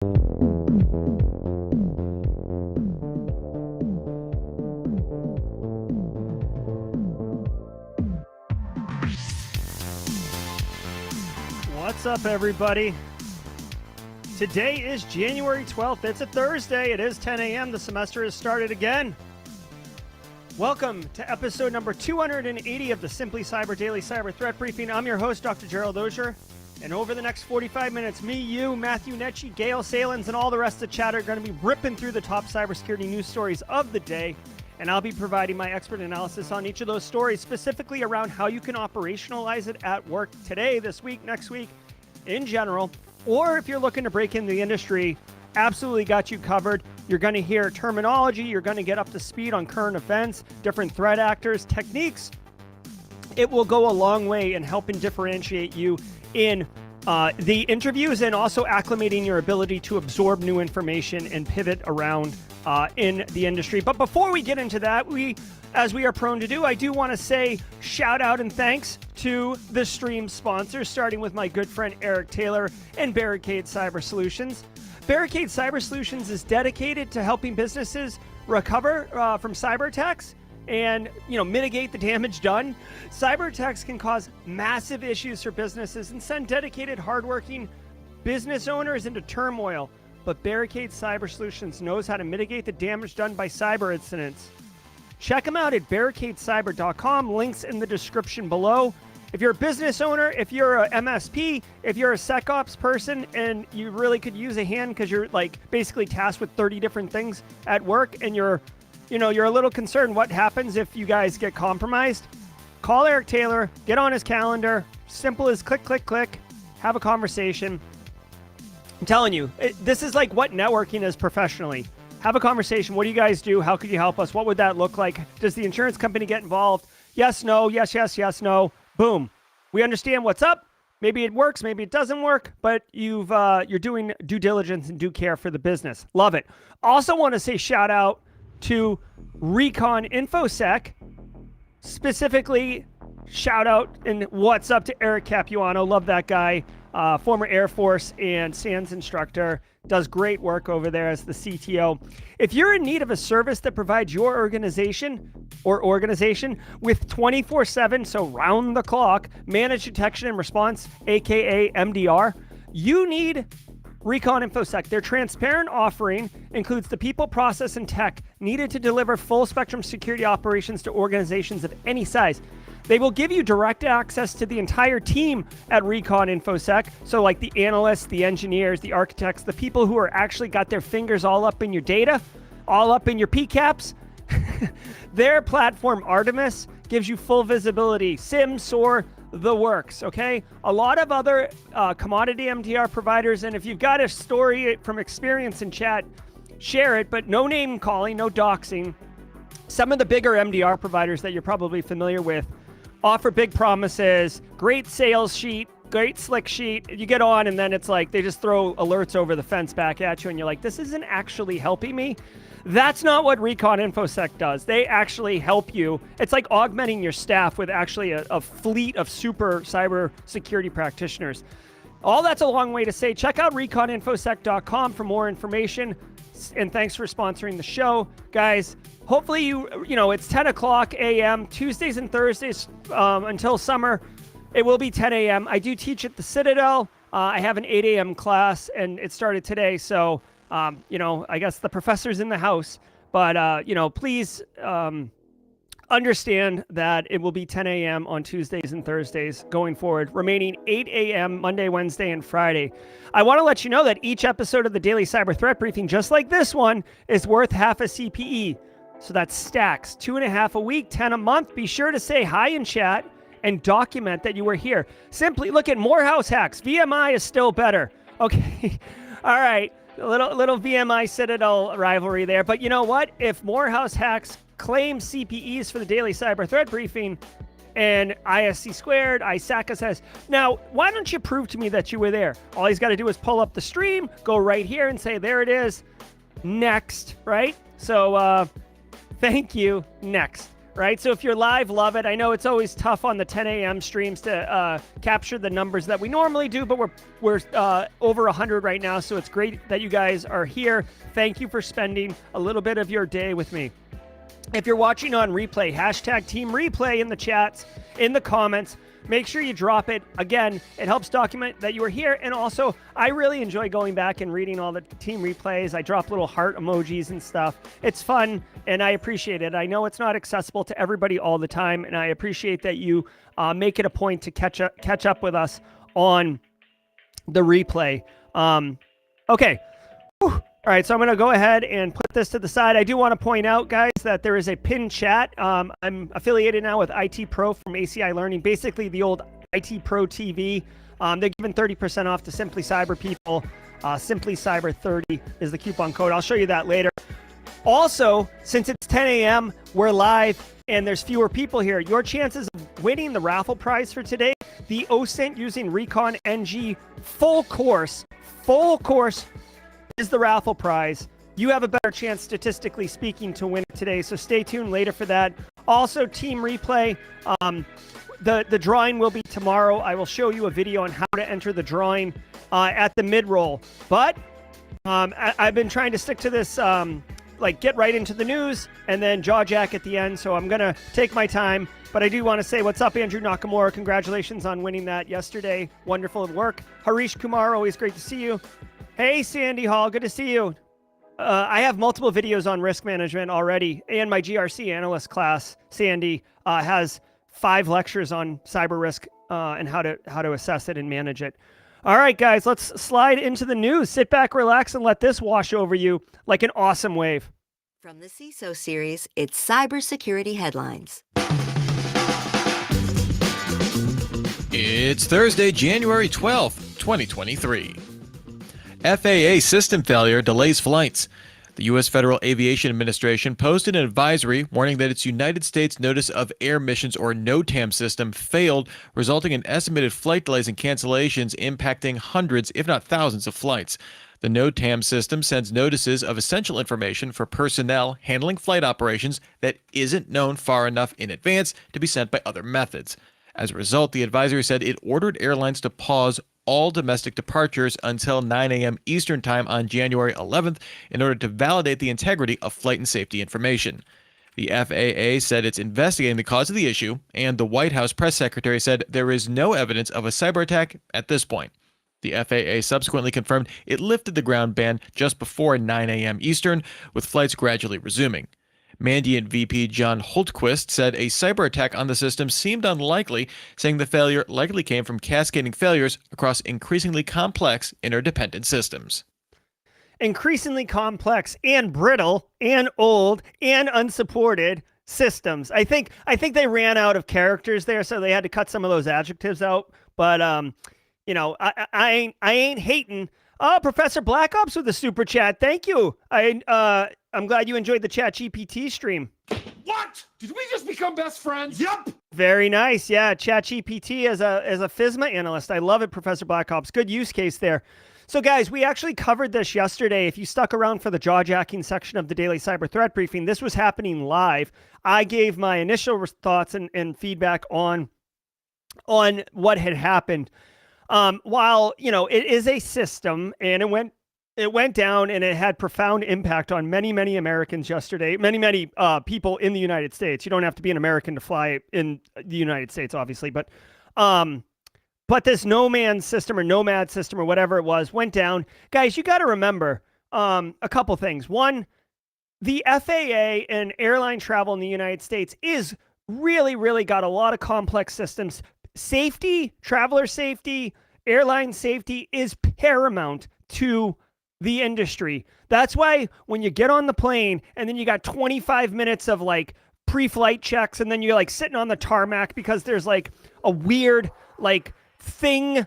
What's up, everybody? Today is January 12th. It's a Thursday. It is 10 a.m. The semester has started again. Welcome to episode number 280 of the Simply Cyber Daily Cyber Threat Briefing. I'm your host, Dr. Gerald Auger. And over the next 45 minutes, me, you, Matthew Netchie, Gail Salins, and all the rest of the chat are going to be ripping through the top cybersecurity news stories of the day. And I'll be providing my expert analysis on each of those stories, specifically around how you can operationalize it at work today, this week, next week, in general. Or if you're looking to break into the industry, absolutely got you covered. You're going to hear terminology. You're going to get up to speed on current events, different threat actors, techniques. It will go a long way in helping differentiate you in the interviews and also acclimating your ability to absorb new information and pivot around in the industry. But before we get into that, as we are prone to do, I do want to say shout out and thanks to the stream sponsors, starting with my good friend Eric Taylor and Barricade Cyber Solutions. Barricade Cyber Solutions is dedicated to helping businesses recover from cyber attacks and mitigate the damage done. Cyber attacks can cause massive issues for businesses and send dedicated, hardworking business owners into turmoil. But Barricade Cyber Solutions knows how to mitigate the damage done by cyber incidents. Check them out at barricadecyber.com. Links in the description below. If you're a business owner, if you're a MSP, if you're a SecOps person, and you really could use a hand because you're basically tasked with 30 different things at work, and you're a little concerned what happens if you guys get compromised, call Eric Taylor, get on his calendar. Simple as click, click, click, have a conversation. I'm telling you, this is like what networking is professionally. Have a conversation. What do you guys do? How could you help us? What would that look like? Does the insurance company get involved? Yes, no, yes, yes, yes, no. Boom. We understand what's up. Maybe it works, maybe it doesn't work, but you're doing due diligence and due care for the business. Love it. Also want to say shout out to Recon InfoSec, specifically shout out and what's up to Eric Capuano. Love that guy. Former Air Force and SANS instructor, does great work over there as the CTO. If you're in need of a service that provides your organization with 24/7, so round the clock, managed detection and response, aka MDR, you need Recon InfoSec. Their transparent offering includes the people, process, and tech needed to deliver full spectrum security operations to organizations of any size. They will give you direct access to the entire team at Recon InfoSec. So like the analysts, the engineers, the architects, the people who are actually got their fingers all up in your data, all up in your PCAPs. Their platform, Artemis, gives you full visibility. SIM, SOAR, the works, okay? A lot of other commodity MDR providers, and if you've got a story from experience in chat, share it, but no name calling, no doxing. Some of the bigger MDR providers that you're probably familiar with offer big promises, great sales sheet, great slick sheet. You get on and then it's like they just throw alerts over the fence back at you and you're like, this isn't actually helping me. That's not what Recon InfoSec does. They actually help you. It's like augmenting your staff with actually a fleet of super cyber security practitioners. All that's a long way to say, check out reconinfosec.com for more information. And thanks for sponsoring the show, guys. Hopefully it's 10 o'clock a.m. Tuesdays and Thursdays until summer. It will be 10 a.m. I do teach at the Citadel. I have an 8 a.m. class, and it started today. So, I guess the professor's in the house. But, please understand that it will be 10 a.m. on Tuesdays and Thursdays going forward, remaining 8 a.m. Monday, Wednesday, and Friday. I want to let you know that each episode of the Daily Cyber Threat Briefing, just like this one, is worth half a CPE. So that stacks 2.5 a week, 10 a month. Be sure to say hi in chat and document that you were here. Simply look at Morehouse hacks. VMI is still better. Okay. All right. A little VMI Citadel rivalry there. But you know what? If Morehouse hacks claim CPEs for the Daily Cyber Threat Briefing and ISC squared, ISACA says, now, why don't you prove to me that you were there? All he's got to do is pull up the stream, go right here and say, there it is. Next, right? So, thank you. Next. right? So if you're live, love it. I know it's always tough on the 10 a.m. streams to capture the numbers that we normally do, but we're over 100 right now, so it's great that you guys are here. Thank you for spending a little bit of your day with me. If you're watching on replay, hashtag Team Replay in the chats, in the comments. Make sure you drop it. Again, it helps document that you were here. And also, I really enjoy going back and reading all the team replays. I drop little heart emojis and stuff. It's fun, and I appreciate it. I know it's not accessible to everybody all the time, and I appreciate that you make it a point to catch up with us on the replay. Okay. Whew. All right, so I'm going to go ahead and put this to the side. I do want to point out, guys, that there is a pinned chat. I'm affiliated now with IT Pro from ACI Learning, basically the old IT Pro TV. They're giving 30% off to Simply Cyber people. Simply Cyber 30 is the coupon code. I'll show you that later. Also, since it's 10 a.m., we're live, and there's fewer people here. Your chances of winning the raffle prize for today, the OSINT using Recon NG full course is the raffle prize. You have a better chance, statistically speaking, to win it today, so stay tuned later for that. Also, Team Replay, the drawing will be tomorrow. I will show you a video on how to enter the drawing at the mid-roll. But I've been trying to stick to this, get right into the news and then jaw jack at the end, so I'm going to take my time. But I do want to say, what's up, Andrew Nakamura? Congratulations on winning that yesterday. Wonderful work. Harish Kumar, always great to see you. Hey, Sandy Hall, good to see you. I have multiple videos on risk management already, and my GRC analyst class, Sandy, has 5 lectures on cyber risk and how to assess it and manage it. All right, guys, let's slide into the news. Sit back, relax, and let this wash over you like an awesome wave. From the CISO series, it's cybersecurity headlines. It's Thursday, January 12th, 2023. FAA system failure delays flights. The U.S. Federal Aviation Administration posted an advisory warning that its United States Notice of Air Missions, or NOTAM system, failed, resulting in estimated flight delays and cancellations impacting hundreds, if not thousands, of flights. The NOTAM system sends notices of essential information for personnel handling flight operations that isn't known far enough in advance to be sent by other methods. As a result, the advisory said it ordered airlines to pause all domestic departures until 9 a.m. Eastern Time on January 11th in order to validate the integrity of flight and safety information. The FAA said it's investigating the cause of the issue, and the White House press secretary said there is no evidence of a cyber attack at this point. The FAA subsequently confirmed it lifted the ground ban just before 9 a.m. Eastern, with flights gradually resuming. Mandiant VP John Holtquist said a cyber attack on the system seemed unlikely, saying the failure likely came from cascading failures across increasingly complex interdependent systems. Increasingly complex and brittle and old and unsupported systems. I think they ran out of characters there, so they had to cut some of those adjectives out. But I ain't hating. Oh, Professor Black Ops with a super chat. Thank you. I'm glad you enjoyed the Chat GPT stream. What? Did we just become best friends? Yep. Very nice. Yeah, Chat GPT as a FISMA analyst. I love it, Professor Black Ops. Good use case there. So guys, we actually covered this yesterday. If you stuck around for the jaw-jacking section of the Daily Cyber Threat Briefing, this was happening live. I gave my initial thoughts and feedback on what had happened. While, it is a system, and it went down, and it had profound impact on many, many Americans yesterday, many people in the United States. You don't have to be an American to fly in the United States, obviously, but this no-man system or nomad system or whatever it was went down. Guys, you got to remember a couple things. One, the FAA and airline travel in the United States is really, really got a lot of complex systems. Safety, traveler safety, airline safety is paramount to the industry. That's why when you get on the plane and then you got 25 minutes of pre-flight checks, and then you're sitting on the tarmac because there's a weird thing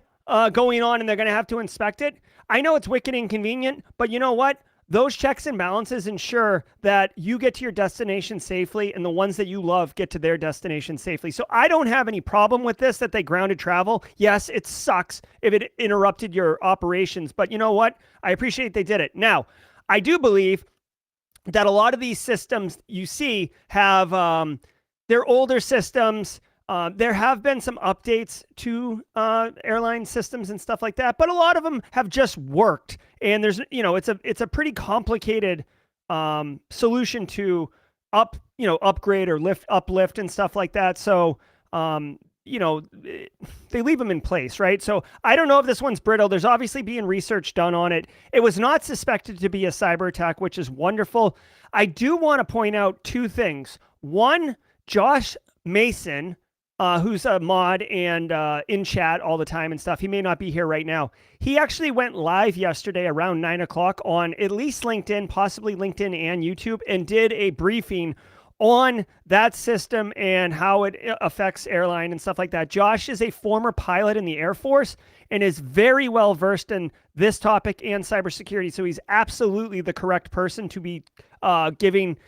going on and they're going to have to inspect it. I know it's wicked inconvenient, but you know what? Those checks and balances ensure that you get to your destination safely, and the ones that you love get to their destination safely. So I don't have any problem with this, that they grounded travel. Yes, it sucks if it interrupted your operations, but you know what? I appreciate they did it. Now, I do believe that a lot of these systems you see have, they're older systems. There have been some updates to airline systems and stuff like that, but a lot of them have just worked. And there's, it's a pretty complicated solution to upgrade or uplift and stuff like that. So, they leave them in place, right? So I don't know if this one's brittle. There's obviously being research done on it. It was not suspected to be a cyber attack, which is wonderful. I do want to point out two things. One, Josh Mason, who's a mod and in chat all the time and stuff. He may not be here right now. He actually went live yesterday around 9 o'clock on at least LinkedIn, possibly LinkedIn and YouTube, and did a briefing on that system and how it affects airline and stuff like that. Josh is a former pilot in the Air Force and is very well versed in this topic and cybersecurity. So he's absolutely the correct person to be giving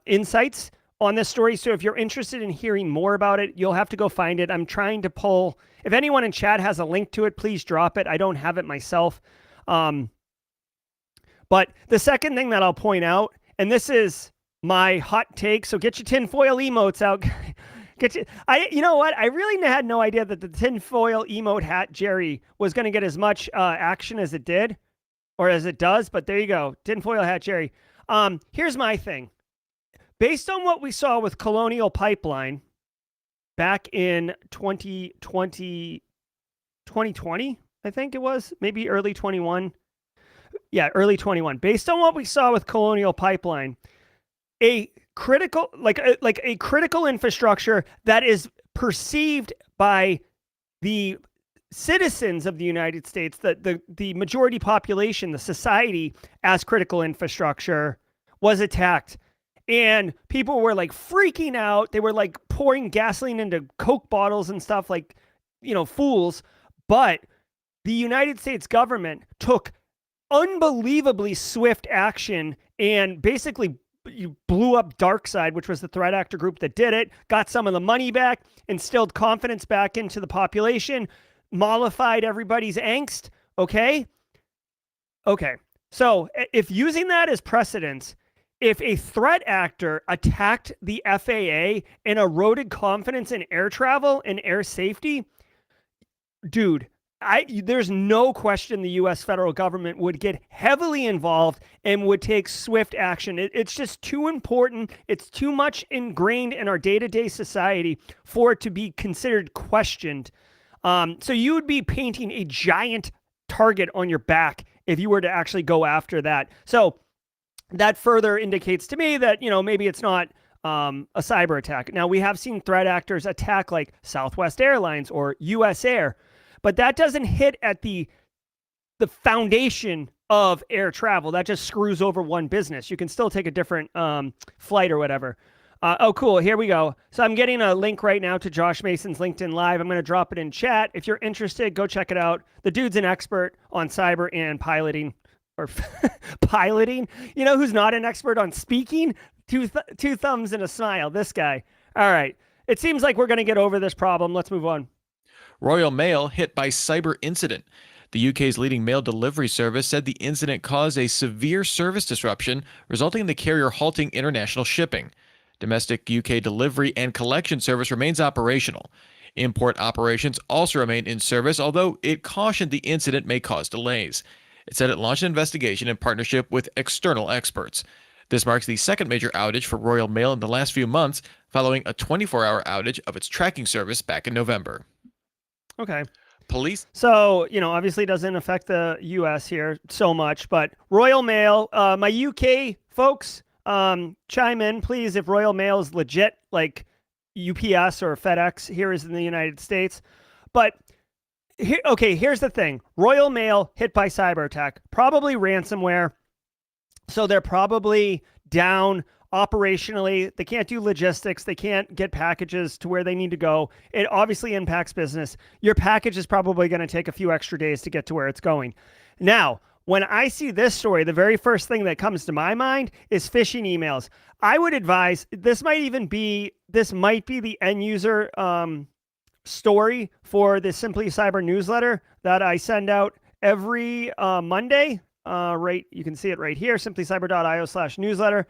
insights on this story. So if you're interested in hearing more about it, you'll have to go find it. I'm trying to pull, if anyone in chat has a link to it, please drop it. I don't have it myself. But the second thing that I'll point out, and this is my hot take, so get your tinfoil emotes out. You know what? I really had no idea that the tinfoil emote hat Jerry was going to get as much action as it did, or as it does, but there you go. Tinfoil hat Jerry. Here's my thing. Based on what we saw with Colonial Pipeline back in 2020, I think it was, maybe early 21. Yeah, early 21. Based on what we saw with Colonial Pipeline, a critical infrastructure that is perceived by the citizens of the United States, the majority population, the society, as critical infrastructure, was attacked. And people were like freaking out. They were like pouring gasoline into Coke bottles and stuff like, fools. But the United States government took unbelievably swift action and basically you blew up DarkSide, which was the threat actor group that did it, got some of the money back, instilled confidence back into the population, mollified everybody's angst. Okay. So if using that as precedence, if a threat actor attacked the FAA and eroded confidence in air travel and air safety, dude, there's no question the U.S. federal government would get heavily involved and would take swift action. It's just too important. It's too much ingrained in our day-to-day society for it to be considered questioned. So you would be painting a giant target on your back if you were to actually go after that. So that further indicates to me that, maybe it's not a cyber attack. Now, we have seen threat actors attack like Southwest Airlines or US Air, but that doesn't hit at the foundation of air travel. That just screws over one business. You can still take a different flight or whatever. Oh, cool. Here we go. So I'm getting a link right now to Josh Mason's LinkedIn Live. I'm going to drop it in chat. If you're interested, go check it out. The dude's an expert on cyber and piloting. Or piloting. You know who's not an expert on speaking? Two thumbs and a smile. This guy. All right. It seems like we're going to get over this problem. Let's move on. Royal Mail hit by cyber incident. The UK's leading mail delivery service said the incident caused a severe service disruption, resulting in the carrier halting international shipping. Domestic UK delivery and collection service remains operational. Import operations also remain in service, although it cautioned the incident may cause delays. It said it launched an investigation in partnership with external experts. This marks the second major outage for Royal Mail in the last few months, following a 24-hour outage of its tracking service back in November. Okay. Police. So, obviously doesn't affect the U.S. here so much, but Royal Mail, my UK folks, chime in, please, if Royal Mail is legit, like UPS or FedEx here is in the United States. But, here's the thing. Royal Mail hit by cyber attack, probably ransomware. So they're probably down operationally. They can't do logistics. They can't get packages to where they need to go. It obviously impacts business. Your package is probably going to take a few extra days to get to where it's going. Now, when I see this story, the very first thing that comes to my mind is phishing emails. I would advise, this might be the end user story for the Simply Cyber newsletter that I send out every Monday. Right, you can see it right here, simplycyber.io/newsletter.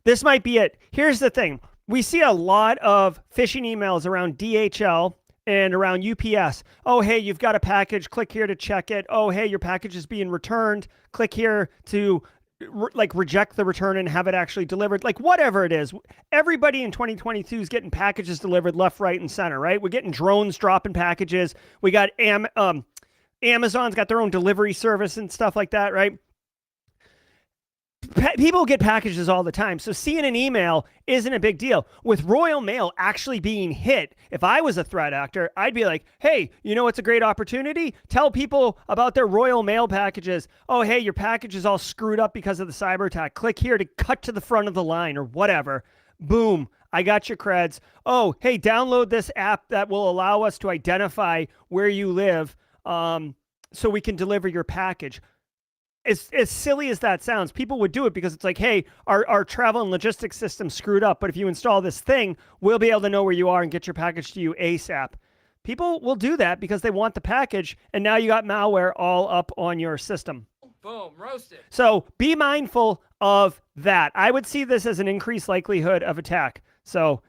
This might be it. Here's the thing. we see a lot of phishing emails around DHL and around UPS. Oh, hey, you've got a package. Click here to check it. Oh, hey, your package is being returned. Click here to reject the return and have it actually delivered. Like whatever it is, everybody in 2022 is getting packages delivered left, right, and center, right? We're getting drones dropping packages. We got Amazon's got their own delivery service and stuff like that, right? People get packages all the time. So seeing an email isn't a big deal. With Royal Mail actually being hit, if I was a threat actor, I'd be like, hey, you know what's a great opportunity? Tell people about their Royal Mail packages. Oh, hey, your package is all screwed up because of the cyber attack. Click here to cut to the front of the line or whatever. Boom. I got your creds. Oh, hey, download this app that will allow us to identify where you live so we can deliver your package. As silly as that sounds, people would do it because it's like, hey, our travel and logistics system screwed up, but if you install this thing, we'll be able to know where you are and get your package to you ASAP. People will do that because they want the package, and now you got malware all up on your system. Boom, roasted. So be mindful of that. I would see this as an increased likelihood of attack. So,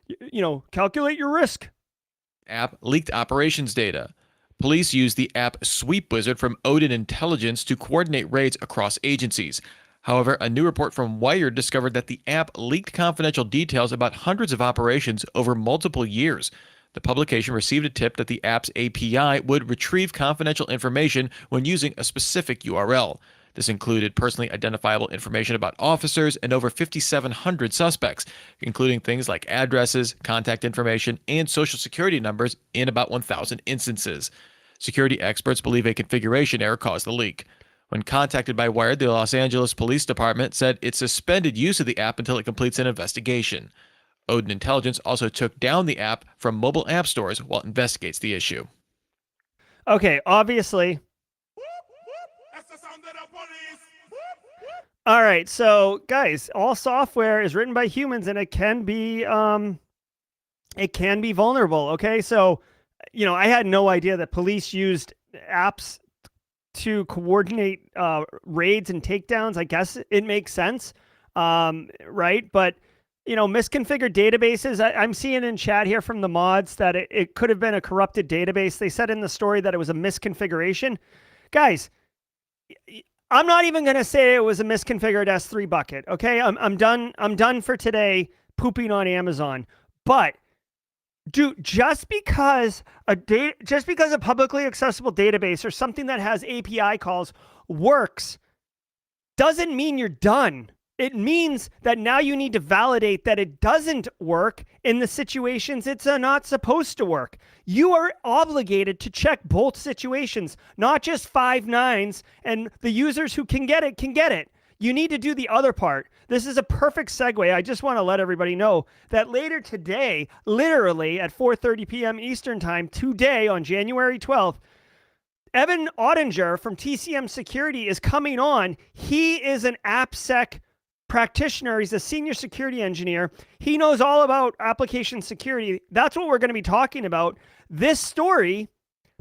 calculate your risk. App leaked operations data. Police used the app Sweep Wizard from Odin Intelligence to coordinate raids across agencies. However, a new report from Wired discovered that the app leaked confidential details about hundreds of operations over multiple years. The publication received a tip that the app's API would retrieve confidential information when using a specific URL. This included personally identifiable information about officers and over 5,700 suspects, including things like addresses, contact information, and social security numbers in about 1,000 instances. Security experts believe a configuration error caused the leak. When contacted by Wired, the Los Angeles Police Department said it suspended use of the app until it completes an investigation. Odin Intelligence also took down the app from mobile app stores while it investigates the issue. Okay, obviously. All right, so guys, all software is written by humans, and it can be vulnerable. Okay, so I had no idea that police used apps to coordinate raids and takedowns. I guess it makes sense, right? But misconfigured databases. I'm seeing in chat here from the mods that it could have been a corrupted database. They said in the story that it was a misconfiguration. Guys, I'm not even going to say it was a misconfigured S3 bucket. Okay, I'm done. I'm done for today pooping on Amazon. But dude, just because a publicly accessible database or something that has API calls works doesn't mean you're done. It means that now you need to validate that it doesn't work in the situations it's not supposed to work. You are obligated to check both situations, not just 5 nines, and the users who can get it can get it. You need to do the other part. This is a perfect segue. I just want to let everybody know that later today, literally at 4:30 p.m. Eastern Time, today on January 12th, Evan Auger from TCM Security is coming on. He is an AppSec practitioner. He's a senior security engineer. He knows all about application security. That's what we're going to be talking about. This story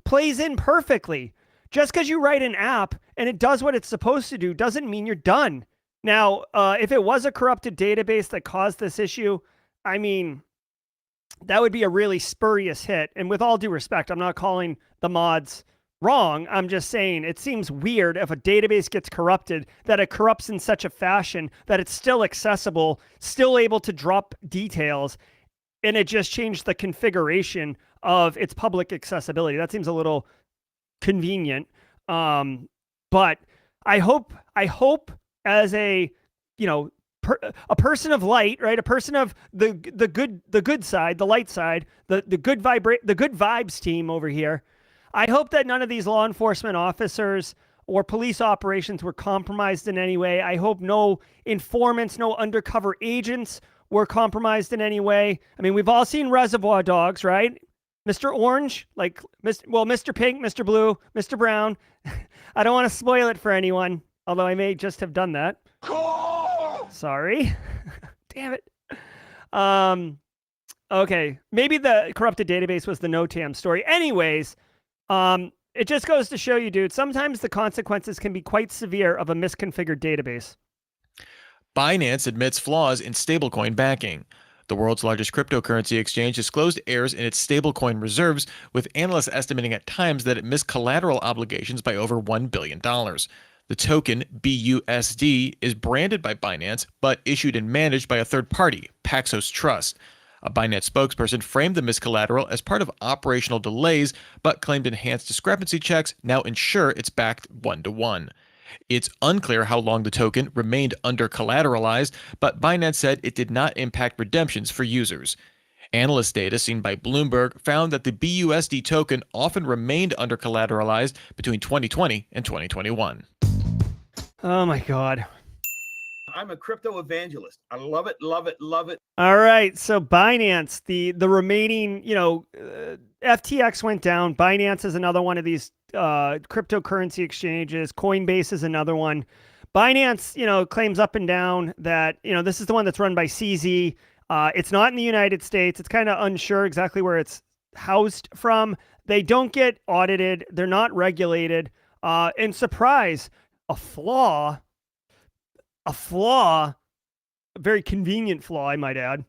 plays in perfectly. Just because you write an app and it does what it's supposed to do doesn't mean you're done. Now, if it was a corrupted database that caused this issue, I mean, that would be a really spurious hit. And with all due respect, I'm not calling the mods wrong. I'm just saying it seems weird if a database gets corrupted, that it corrupts in such a fashion that it's still accessible, still able to drop details, and it just changed the configuration of its public accessibility. That seems a little convenient. But I hope as a person of light, right? A person of the good side, the light side, the good vibes team over here. I hope that none of these law enforcement officers or police operations were compromised in any way. I hope no informants, no undercover agents were compromised in any way. I mean, we've all seen Reservoir Dogs, right? Mr. Orange, Mr. Pink, Mr. Blue, Mr. Brown. I don't want to spoil it for anyone, although I may just have done that. Sorry. Damn it. Okay. Maybe the corrupted database was the NOTAM story. Anyways, it just goes to show you, dude, sometimes the consequences can be quite severe of a misconfigured database. Binance admits flaws in stablecoin backing. The world's largest cryptocurrency exchange disclosed errors in its stablecoin reserves, with analysts estimating at times that it missed collateral obligations by over $1 billion. The token, BUSD, is branded by Binance, but issued and managed by a third party, Paxos Trust. A Binance spokesperson framed the miscollateral as part of operational delays, but claimed enhanced discrepancy checks now ensure it's backed one-to-one. It's unclear how long the token remained under-collateralized, but Binance said it did not impact redemptions for users. Analyst data seen by Bloomberg found that the BUSD token often remained under-collateralized between 2020 and 2021. Oh my God. I'm a crypto evangelist. I love it, love it, love it. All right. So Binance, the remaining, FTX went down. Binance is another one of these cryptocurrency exchanges. Coinbase is another one. Binance, claims up and down that, this is the one that's run by CZ. It's not in the United States. It's kind of unsure exactly where it's housed from. They don't get audited. They're not regulated. And surprise, a very convenient flaw, I might add.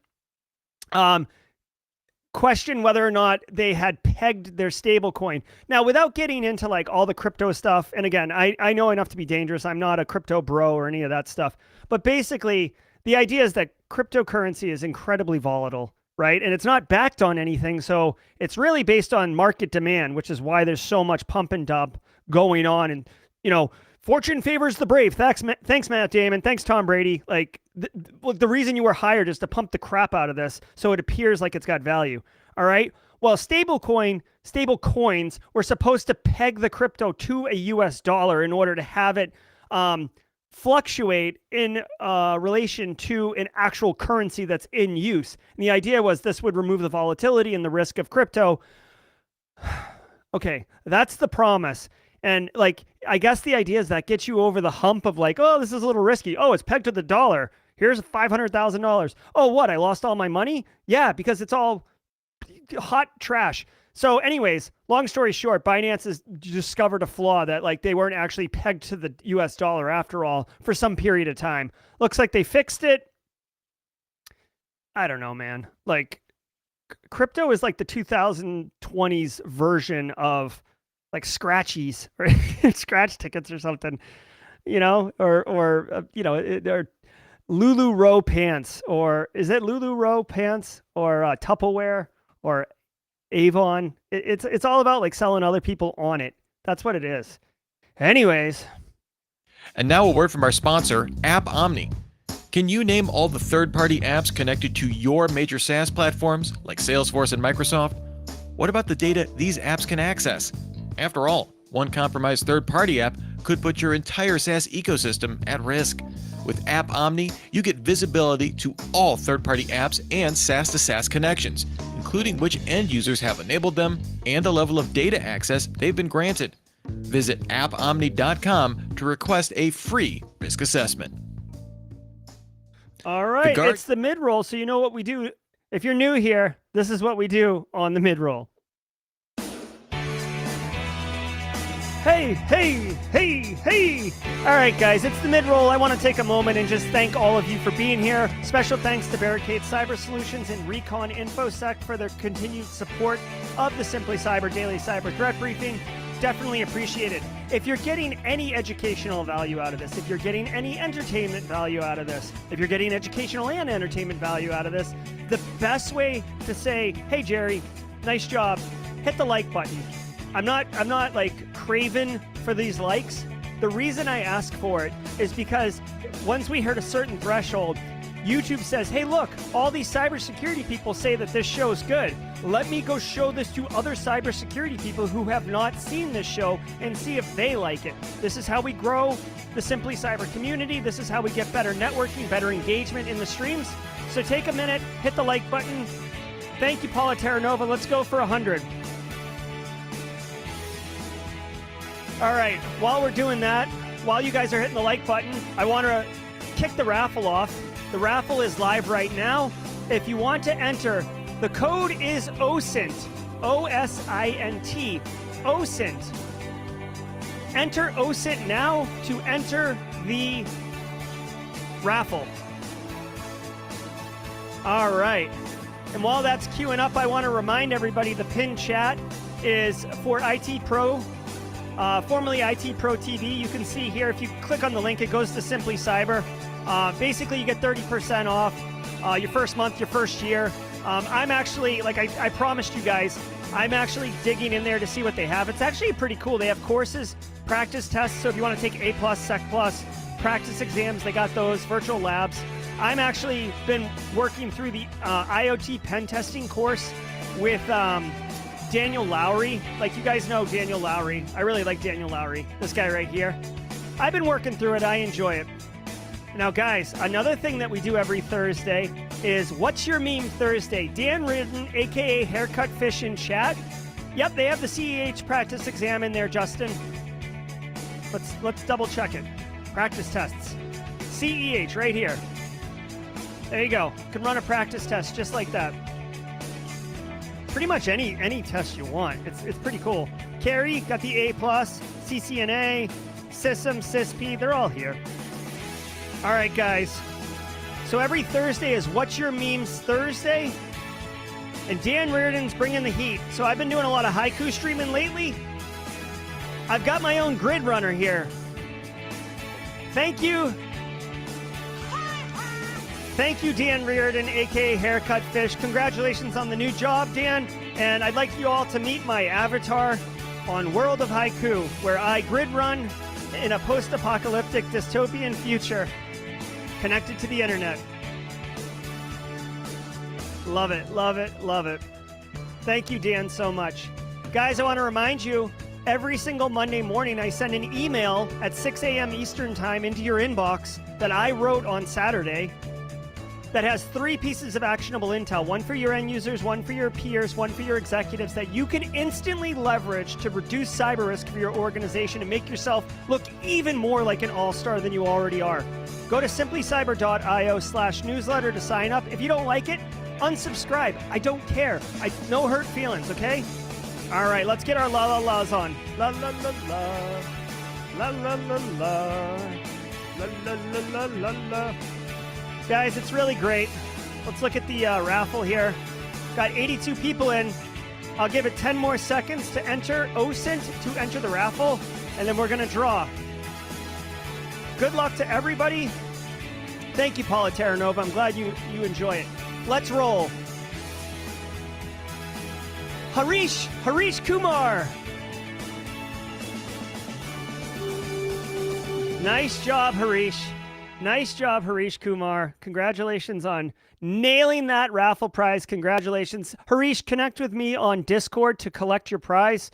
Question whether or not they had pegged their stablecoin. Now, without getting into like all the crypto stuff, and again, I know enough to be dangerous. I'm not a crypto bro or any of that stuff. But basically, the idea is that cryptocurrency is incredibly volatile, right? And it's not backed on anything. So it's really based on market demand, which is why there's so much pump and dump going on. And, fortune favors the brave. Thanks, Matt Damon. Thanks, Tom Brady. Like the reason you were hired is to pump the crap out of this so it appears like it's got value. All right. Well, stable coins were supposed to peg the crypto to a US dollar in order to have it fluctuate in relation to an actual currency that's in use. And the idea was this would remove the volatility and the risk of crypto. Okay, that's the promise. And I guess the idea is that gets you over the hump of this is a little risky. Oh, it's pegged to the dollar. Here's $500,000. Oh, what? I lost all my money? Yeah, because it's all hot trash. So anyways, long story short, Binance has discovered a flaw that they weren't actually pegged to the US dollar after all for some period of time. Looks like they fixed it. I don't know, man. Crypto is like the 2020s version of scratchies or scratch tickets or something, or Lulu Row pants, or is it Lulu Row pants or Tupperware or Avon? It's all about selling other people on it. That's what it is. Anyways. And now a word from our sponsor, App Omni. Can you name all the third-party apps connected to your major SaaS platforms like Salesforce and Microsoft? What about the data these apps can access? After all, one compromised third-party app could put your entire SaaS ecosystem at risk. With App Omni, you get visibility to all third-party apps and SaaS-to-SaaS connections, including which end users have enabled them and the level of data access they've been granted. Visit appomni.com to request a free risk assessment. All right, it's the mid-roll, so you know what we do. If you're new here, this is what we do on the mid-roll. Hey. All right, guys, it's the mid-roll. I want to take a moment and just thank all of you for being here. Special thanks to Barricade Cyber Solutions and Recon InfoSec for their continued support of the Simply Cyber Daily Cyber Threat Briefing. Definitely appreciated. If you're getting any educational value out of this, if you're getting any entertainment value out of this, if you're getting educational and entertainment value out of this, the best way to say, hey, Jerry, nice job, hit the like button. I'm not craven for these likes. The reason I ask for it is because once we hit a certain threshold, YouTube says, hey, look, all these cybersecurity people say that this show is good. Let me go show this to other cybersecurity people who have not seen this show and see if they like it. This is how we grow the Simply Cyber community. This is how we get better networking, better engagement in the streams. So take a minute, hit the like button. Thank you, Paula Terranova. Let's go for 100. All right, while we're doing that, while you guys are hitting the like button, I want to kick the raffle off. The raffle is live right now. If you want to enter, the code is OSINT, O-S-I-N-T, OSINT. Enter OSINT now to enter the raffle. All right. And while that's queuing up, I want to remind everybody the pinned chat is for IT Pro, formerly IT Pro TV. You can see here, if you click on the link, it goes to Simply Cyber. Basically, you get 30% off your first month, your first year. I'm actually, like I promised you guys, I'm actually digging in there to see what they have. It's actually pretty cool. They have courses, practice tests. So if you want to take A+, Sec+, practice exams, they got those, virtual labs. I'm actually been working through the IoT pen testing course with Daniel Lowry. Like, you guys know Daniel Lowry. I really like Daniel Lowry, this guy right here. I've been working through it. I enjoy it. Now, guys, another thing that we do every Thursday is What's Your Meme Thursday? Dan Ridden, a.k.a. Haircut Fish in chat. Yep, they have the CEH practice exam in there, Justin. Let's double check it. Practice tests. CEH right here. There you go. You can run a practice test just like that. Pretty much any test you want. It's pretty cool. Carrie got the A+, CCNA, SysM, SysP, they're all here. All right, guys. So every Thursday is What's Your Memes Thursday? And Dan Reardon's bringing the heat. So I've been doing a lot of haiku streaming lately. I've got my own grid runner here. Thank you. Thank you, Dan Reardon, a.k.a. Haircut Fish. Congratulations on the new job, Dan. And I'd like you all to meet my avatar on World of Haiku, where I grid run in a post-apocalyptic dystopian future connected to the internet. Love it, love it, love it. Thank you, Dan, so much. Guys, I want to remind you, every single Monday morning, I send an email at 6 a.m. Eastern Time into your inbox that I wrote on Saturday that has 3 pieces of actionable intel, one for your end users, one for your peers, one for your executives, that you can instantly leverage to reduce cyber risk for your organization and make yourself look even more like an all-star than you already are. Go to simplycyber.io/newsletter to sign up. If you don't like it, unsubscribe. I don't care. No hurt feelings, okay? All right, let's get our la-la-las on. La-la-la-la. La-la-la-la. La-la-la-la-la-la. Guys, it's really great. Let's look at the raffle here. Got 82 people in. I'll give it 10 more seconds to enter OSINT to enter the raffle, and then we're going to draw. Good luck to everybody. Thank you, Paula Terranova. I'm glad you enjoy it. Let's roll. Harish Kumar. Nice job, Harish. Nice job, Harish Kumar. Congratulations on nailing that raffle prize. Congratulations. Harish, connect with me on Discord to collect your prize.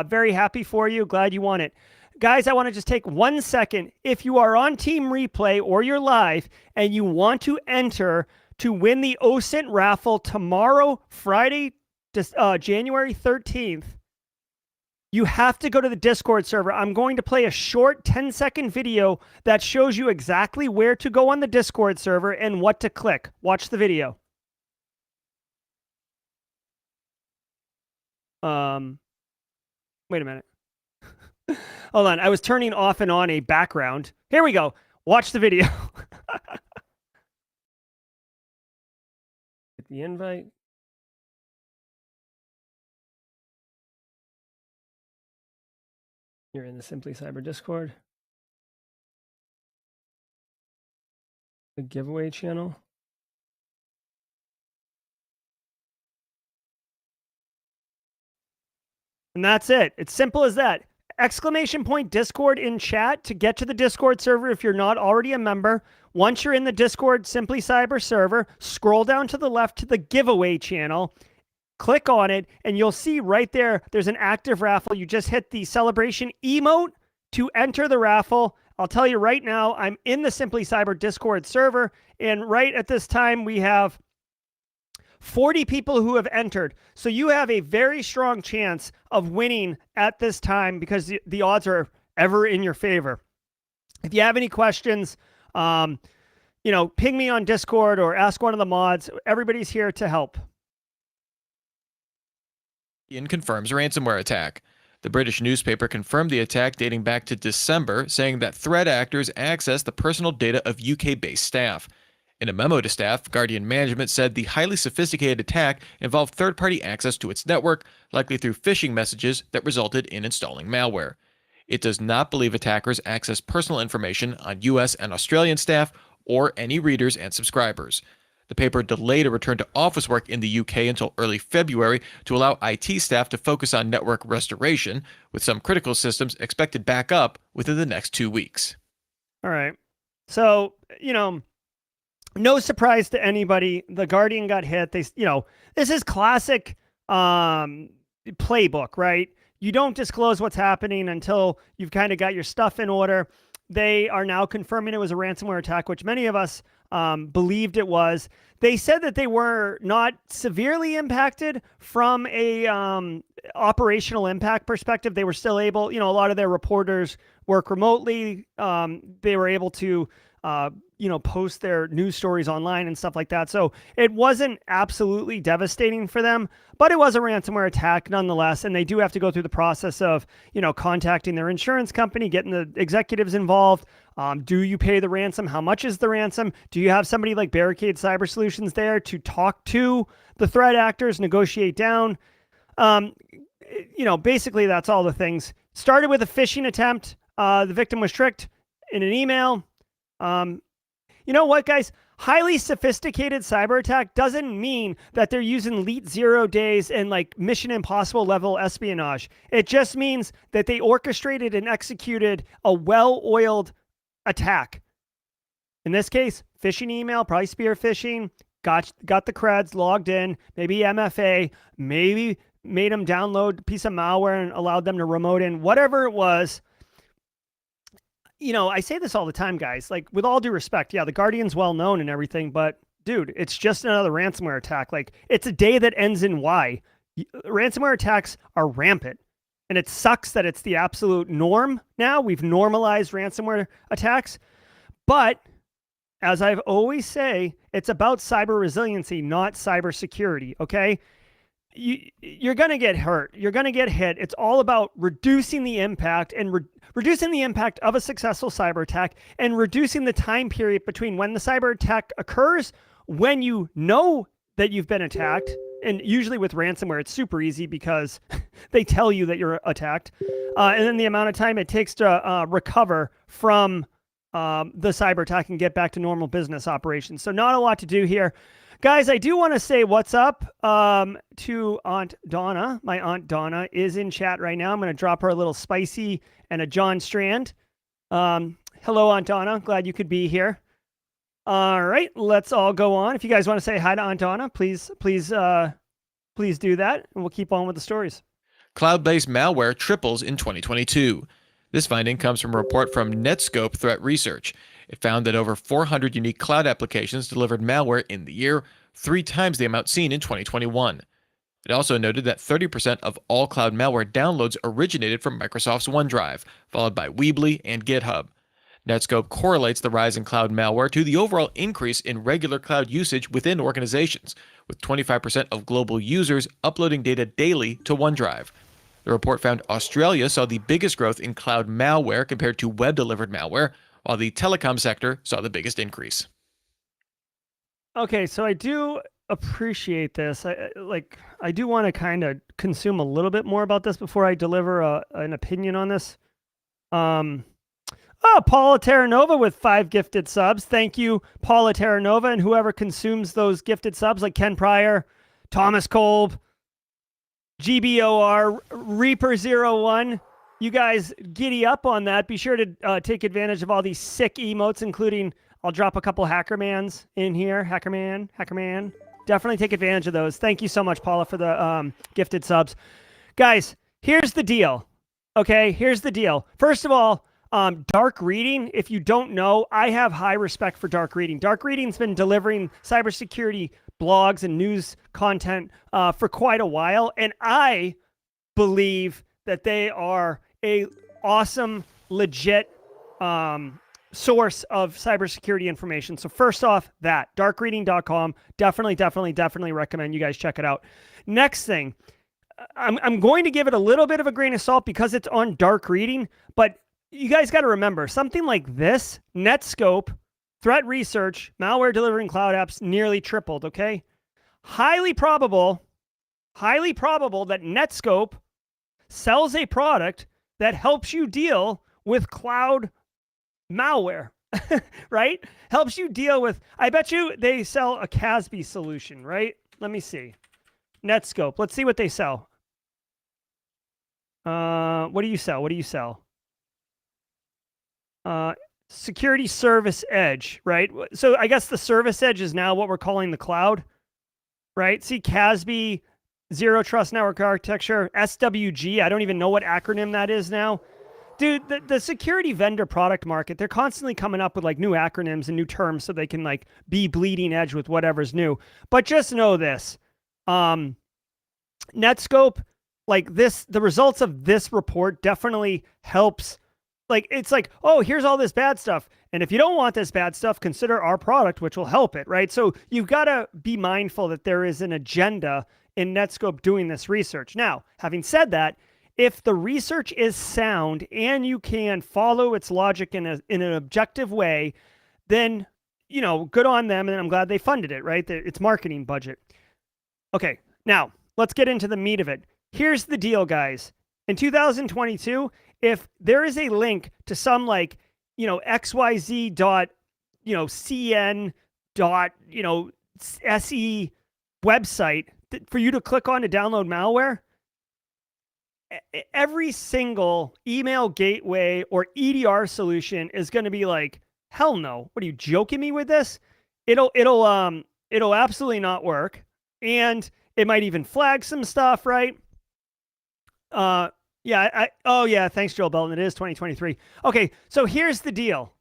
Very happy for you. Glad you won it. Guys, I want to just take 1 second. If you are on Team Replay or you're live and you want to enter to win the OSINT raffle tomorrow, Friday, January 13th, you have to go to the Discord server. I'm going to play a short 10-second video that shows you exactly where to go on the Discord server and what to click. Watch the video. Wait a minute. Hold on. I was turning off and on a background. Here we go. Watch the video. Get the invite. You're in the Simply Cyber Discord. The giveaway channel. And that's it. It's simple as that. Exclamation point Discord in chat to get to the Discord server if you're not already a member. Once you're in the Discord Simply Cyber server, scroll down to the left to the giveaway channel. Click on it, and you'll see right there, there's an active raffle. You just hit the celebration emote to enter the raffle. I'll tell you right now, I'm in the Simply Cyber Discord server, and right at this time, we have 40 people who have entered. So you have a very strong chance of winning at this time because the odds are ever in your favor. If you have any questions, ping me on Discord or ask one of the mods. Everybody's here to help. Confirms ransomware attack. The British newspaper confirmed the attack dating back to December, saying that threat actors accessed the personal data of UK-based staff. In a memo to staff, Guardian management said the highly sophisticated attack involved third-party access to its network, likely through phishing messages that resulted in installing malware. It does not believe attackers accessed personal information on U.S. and Australian staff or any readers and subscribers. The paper delayed a return to office work in the UK until early February to allow IT staff to focus on network restoration, with some critical systems expected back up within the next 2 weeks. All right. So, no surprise to anybody. The Guardian got hit. This is classic playbook, right? You don't disclose what's happening until you've kind of got your stuff in order. They are now confirming it was a ransomware attack, which many of us believed it was. They said that they were not severely impacted from a operational impact perspective. They were still able, a lot of their reporters work remotely. They were able to post their news stories online and stuff like that. So it wasn't absolutely devastating for them, but it was a ransomware attack nonetheless. And they do have to go through the process of, contacting their insurance company, getting the executives involved. Do you pay the ransom? How much is the ransom? Do you have somebody like Barricade Cyber Solutions there to talk to the threat actors, negotiate down? Basically that's all the things. Started with a phishing attempt. The victim was tricked in an email. You know what, guys? Highly sophisticated cyber attack doesn't mean that they're using Elite 0 days and like Mission Impossible level espionage. It just means that they orchestrated and executed a well-oiled attack. In this case, phishing email, probably spear phishing, got the creds, logged in, maybe MFA, maybe made them download a piece of malware and allowed them to remote in, whatever it was. I say this all the time, guys, like with all due respect, yeah, the Guardian's well known and everything, but dude, it's just another ransomware attack. Like it's a day that ends in Y. Ransomware attacks are rampant, and it sucks that it's the absolute norm now. We've normalized ransomware attacks, but as I've always say, it's about cyber resiliency, not cyber security. Okay. You're going to get hurt. You're going to get hit. It's all about reducing the impact and reducing the impact of a successful cyber attack and reducing the time period between when the cyber attack occurs, when you know that you've been attacked. And usually with ransomware, it's super easy because they tell you that you're attacked. And then the amount of time it takes to recover from the cyber attack and get back to normal business operations. So not a lot to do here. Guys, I do want to say what's up to Aunt Donna. My Aunt Donna is in chat right now. I'm going to drop her a little spicy and a John Strand. Hello, Aunt Donna. Glad you could be here. All right, let's all go on. If you guys want to say hi to Aunt Donna, please do that, and we'll keep on with the stories. Cloud-based malware triples in 2022. This finding comes from a report from Netscope Threat Research. It found that over 400 unique cloud applications delivered malware in the year, 3 times the amount seen in 2021. It also noted that 30% of all cloud malware downloads originated from Microsoft's OneDrive, followed by Weebly and GitHub. Netscope correlates the rise in cloud malware to the overall increase in regular cloud usage within organizations, with 25% of global users uploading data daily to OneDrive. The report found Australia saw the biggest growth in cloud malware compared to web-delivered malware, while the telecom sector saw the biggest increase. Okay, so I do appreciate this. I do want to kind of consume a little bit more about this before I deliver an opinion on this. Paula Terranova with 5 gifted subs. Thank you, Paula Terranova, and whoever consumes those gifted subs, like Ken Pryor, Thomas Kolb, GBOR, Reaper01. You guys giddy up on that. Be sure to take advantage of all these sick emotes, including, I'll drop a couple Hackermans in here. Hackerman. Definitely take advantage of those. Thank you so much, Paula, for the gifted subs. Guys, here's the deal. Okay, here's the deal. First of all, dark reading, if you don't know, I have high respect for dark reading. Dark reading's been delivering cybersecurity blogs and news content for quite a while, and I believe that they are a awesome, legit source of cybersecurity information. So first off, that darkreading.com, definitely recommend you guys check it out. Next thing, I'm going to give it a little bit of a grain of salt because it's on dark reading, but you guys got to remember something like this. Netscope threat research, malware delivering cloud apps nearly tripled, okay? Highly probable that Netscope sells a product that helps you deal with cloud malware, right? Helps you deal with, I bet you they sell a CASB solution, right? Let me see. Netscope. Let's see what they sell. What do you sell? What do you sell? Security Service Edge, right? So I guess the Service Edge is now what we're calling the cloud, right? See, CASB, Zero Trust Network Architecture, SWG. I don't even know what acronym that is now. Dude, the security vendor product market, they're constantly coming up with like new acronyms and new terms so they can like be bleeding edge with whatever's new. But just know this, Netscope, like this, the results of this report definitely helps. Like, it's like, oh, here's all this bad stuff. And if you don't want this bad stuff, consider our product, which will help it, right? So you've got to be mindful that there is an agenda in Netscope doing this research. Now, having said that, if the research is sound and you can follow its logic in an objective way, then, you know, good on them. And I'm glad they funded it, right? It's marketing budget. Okay, now let's get into the meat of it. Here's the deal, guys. In 2022, if there is a link to some like, you know, XYZ dot, you know, CN dot, you know, SE website for you to click on to download malware, every single email gateway or EDR solution is going to be like, hell no. What are you joking me with this? It'll absolutely not work. And it might even flag some stuff, right? Oh yeah, thanks, Joel Belton. It is 2023. Okay, so here's the deal.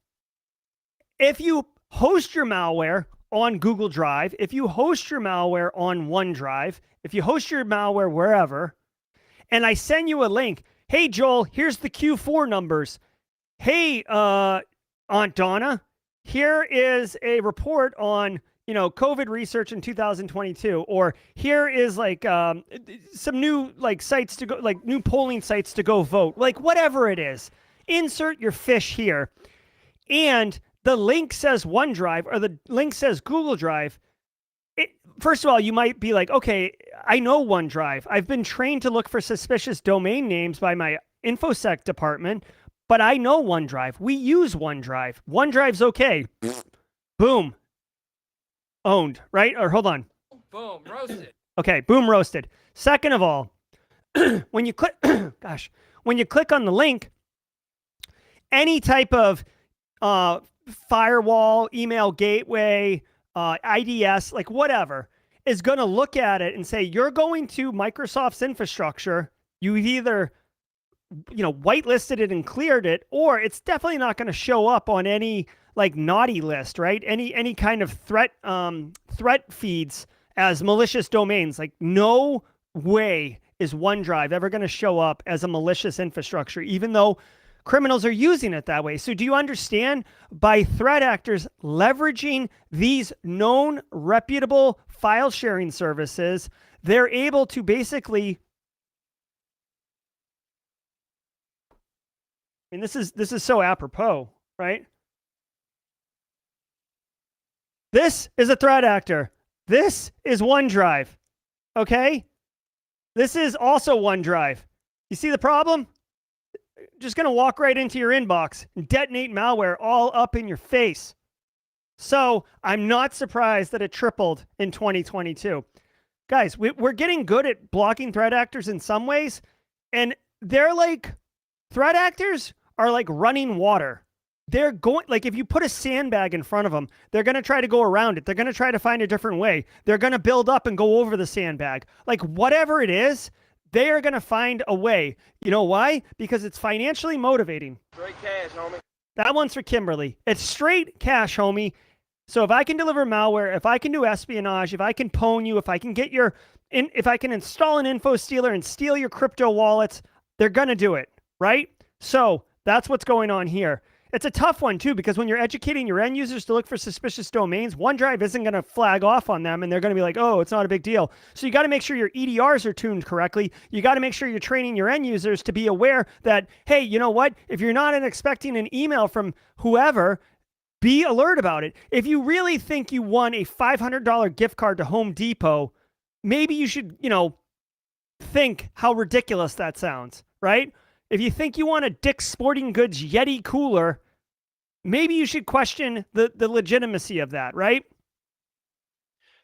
If you host your malware on Google Drive, if you host your malware on OneDrive, if you host your malware wherever, and I send you a link, hey, Joel, here's the Q4 numbers. Hey, Aunt Donna, here is a report on, you know, COVID research in 2022, or here is like some new like sites to go, like new polling sites to go vote, like whatever it is. Insert your fish here, and the link says OneDrive or the link says Google Drive. First of all, you might be like, okay, I know OneDrive. I've been trained to look for suspicious domain names by my InfoSec department, but I know OneDrive. We use OneDrive. OneDrive's okay. Boom. Owned, right? Or hold on. Boom, roasted. Okay, boom, roasted. Second of all, when you click, when you click on the link, any type of firewall, email gateway, IDS, like whatever, is going to look at it and say, you're going to Microsoft's infrastructure. You've either, you know, whitelisted it and cleared it, or it's definitely not going to show up on any like naughty list, right? Any kind of threat feeds as malicious domains. Like no way is OneDrive ever going to show up as a malicious infrastructure, even though criminals are using it that way. So do you understand? By threat actors leveraging these known reputable file sharing services, they're able to basically, I mean, this is so apropos, right? This is a threat actor. This is OneDrive. Okay? This is also OneDrive. You see the problem? Just going to walk right into your inbox and detonate malware all up in your face. So I'm not surprised that it tripled in 2022. Guys, we're getting good at blocking threat actors in some ways. And they're like, threat actors are like running water. They're going, like if you put a sandbag in front of them, they're going to try to go around it. They're going to try to find a different way. They're going to build up and go over the sandbag. Like whatever it is, they are going to find a way. You know why? Because it's financially motivating. Straight cash, homie. That one's for Kimberly. It's straight cash, homie. So if I can deliver malware, if I can do espionage, if I can pwn you, if I can get if I can install an info stealer and steal your crypto wallets, they're going to do it, right? So that's what's going on here. It's a tough one too, because when you're educating your end users to look for suspicious domains, OneDrive isn't going to flag off on them and they're going to be like, oh, it's not a big deal. So you got to make sure your EDRs are tuned correctly. You got to make sure you're training your end users to be aware that, hey, you know what? If you're not expecting an email from whoever, be alert about it. If you really think you won a $500 gift card to Home Depot, maybe you should, think how ridiculous that sounds, right? If you think you won a Dick's Sporting Goods Yeti cooler, maybe you should question the legitimacy of that, right?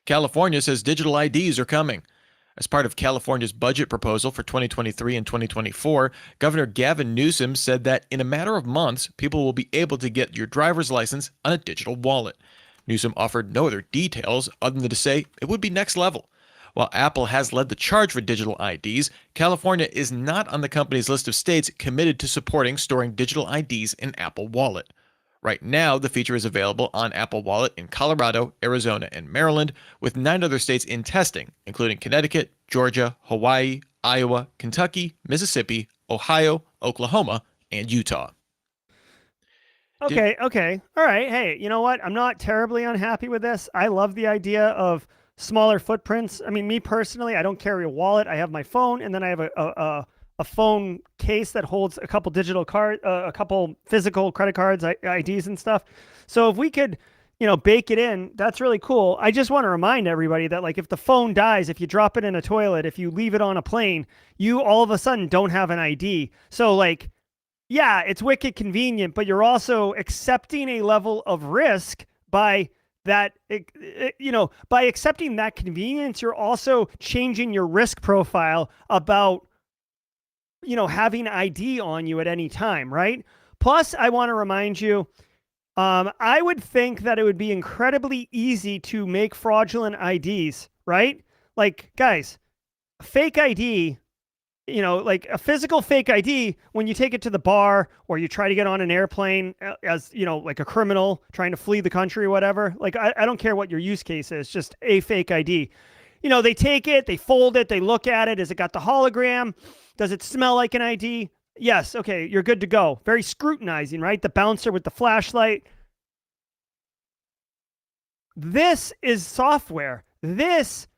California says digital IDs are coming. As part of California's budget proposal for 2023 and 2024, Governor Gavin Newsom said that in a matter of months, people will be able to get your driver's license on a digital wallet. Newsom offered no other details other than to say it would be next level. While Apple has led the charge for digital IDs, California is not on the company's list of states committed to supporting storing digital IDs in Apple Wallet. Right now, the feature is available on Apple Wallet in Colorado, Arizona, and Maryland, with 9 other states in testing, including Connecticut, Georgia, Hawaii, Iowa, Kentucky, Mississippi, Ohio, Oklahoma, and Utah. Okay. All right. Hey, you know what? I'm not terribly unhappy with this. I love the idea of smaller footprints. I mean, me personally, I don't carry a wallet. I have my phone, and then I have a phone case that holds a couple digital cards, a couple physical credit cards, IDs and stuff. So if we could, bake it in, that's really cool. I just want to remind everybody that, like, if the phone dies, if you drop it in a toilet, if you leave it on a plane, you all of a sudden don't have an ID. So, like, yeah, it's wicked convenient, but you're also accepting a level of risk by that, by accepting that convenience, you're also changing your risk profile about, having ID on you at any time, right? Plus, I want to remind you, I would think that it would be incredibly easy to make fraudulent IDs, right? Like, guys, fake ID, like a physical fake ID, when you take it to the bar or you try to get on an airplane as, like a criminal trying to flee the country or whatever, like, I don't care what your use case is, just a fake ID. They take it, they fold it, they look at it. Has it got the hologram? Does it smell like an ID? Yes. Okay. You're good to go. Very scrutinizing, right? The bouncer with the flashlight. This is software. This,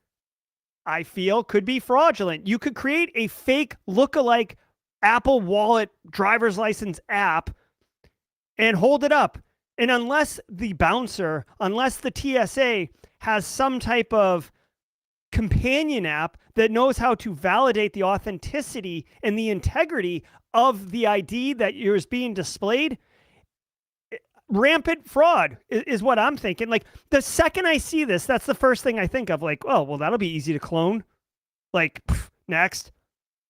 I feel, could be fraudulent. You could create a fake lookalike Apple Wallet driver's license app and hold it up. And unless the bouncer, unless the TSA has some type of companion app that knows how to validate the authenticity and the integrity of the ID that is being displayed, rampant fraud is what I'm thinking. Like, the second I see this, that's the first thing I think of. Like, oh, well, that'll be easy to clone. Like, next,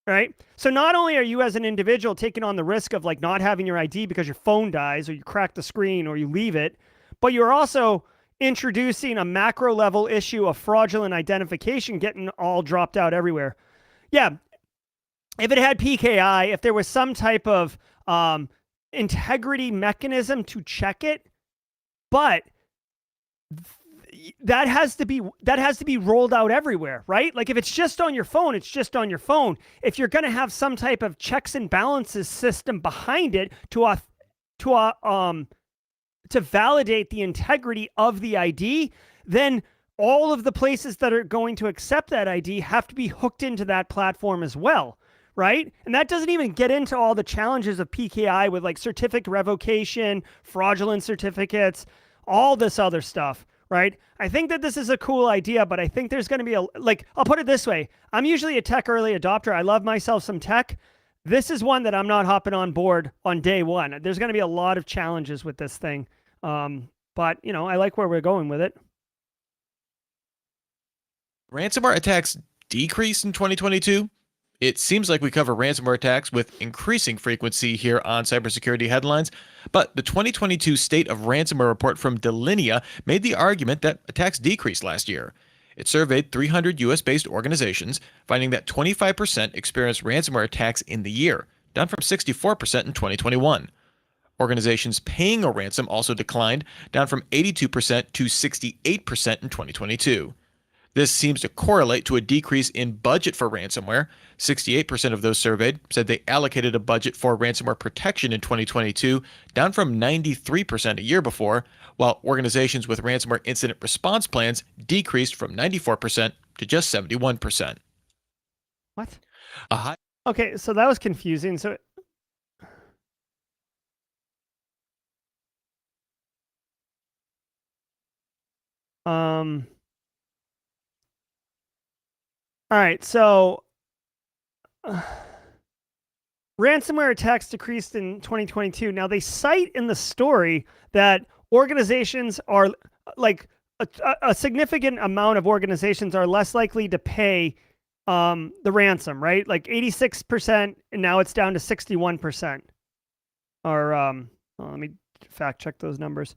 right? So not only are you as an individual taking on the risk of, like, not having your ID because your phone dies or you crack the screen or you leave it, but you're also introducing a macro level issue of fraudulent identification getting all dropped out everywhere. Yeah. If it had PKI, if there was some type of integrity mechanism to check it, but that has to be rolled out everywhere, right? Like, if it's just on your phone, it's just on your phone. If you're going to have some type of checks and balances system behind it to validate the integrity of the ID, then all of the places that are going to accept that ID have to be hooked into that platform as well, right? And that doesn't even get into all the challenges of PKI with, like, certificate revocation, fraudulent certificates, all this other stuff, right? I think that this is a cool idea, but I think there's going to be I'll put it this way. I'm usually a tech early adopter. I love myself some tech. This is one that I'm not hopping on board on day one. There's going to be a lot of challenges with this thing. But, I like where we're going with it. Ransomware attacks decreased in 2022. It seems like we cover ransomware attacks with increasing frequency here on cybersecurity headlines, but the 2022 State of Ransomware report from Delinea made the argument that attacks decreased last year. It surveyed 300 US-based organizations, finding that 25% experienced ransomware attacks in the year, down from 64% in 2021. Organizations paying a ransom also declined, down from 82% to 68% in 2022. This seems to correlate to a decrease in budget for ransomware. 68% of those surveyed said they allocated a budget for ransomware protection in 2022, down from 93% a year before, while organizations with ransomware incident response plans decreased from 94% to just 71%. What? Okay, so that was confusing. So All right, so ransomware attacks decreased in 2022. Now, they cite in the story that organizations are like a significant amount of organizations are less likely to pay the ransom, right? Like 86%, and now it's down to 61%. Or let me fact check those numbers.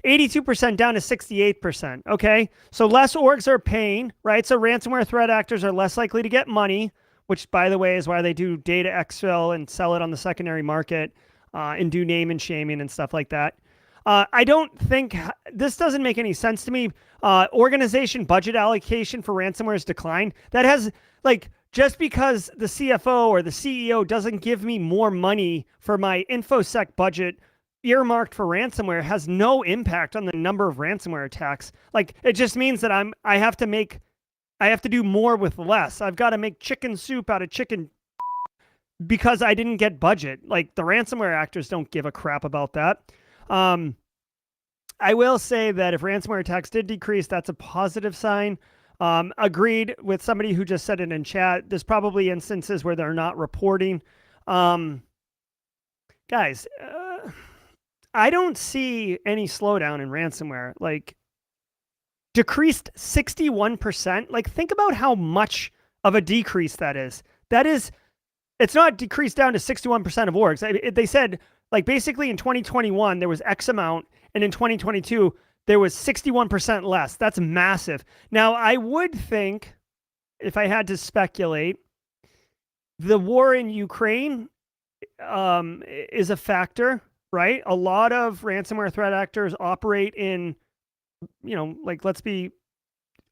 82% down to 68%. Okay. So less orgs are paying, right? So ransomware threat actors are less likely to get money, which, by the way, is why they do data exfil and sell it on the secondary market and do name and shaming and stuff like that. I don't think this doesn't make any sense to me. Organization budget allocation for ransomware has declined. That has, like, just because the CFO or the CEO doesn't give me more money for my InfoSec budget earmarked for ransomware has no impact on the number of ransomware attacks. Like, it just means that I have to do more with less. I've got to make chicken soup out of chicken because I didn't get budget. Like, the ransomware actors don't give a crap about that. I will say that if ransomware attacks did decrease, that's a positive sign. Agreed with somebody who just said it in chat. There's probably instances where they're not reporting. Guys, I don't see any slowdown in ransomware. Like, decreased 61%. Like, think about how much of a decrease that is. It's not decreased down to 61% of orgs. They said, like, basically in 2021, there was X amount, and in 2022, there was 61% less. That's massive. Now, I would think, if I had to speculate, the war in Ukraine is a factor, right? A lot of ransomware threat actors operate in, like, let's be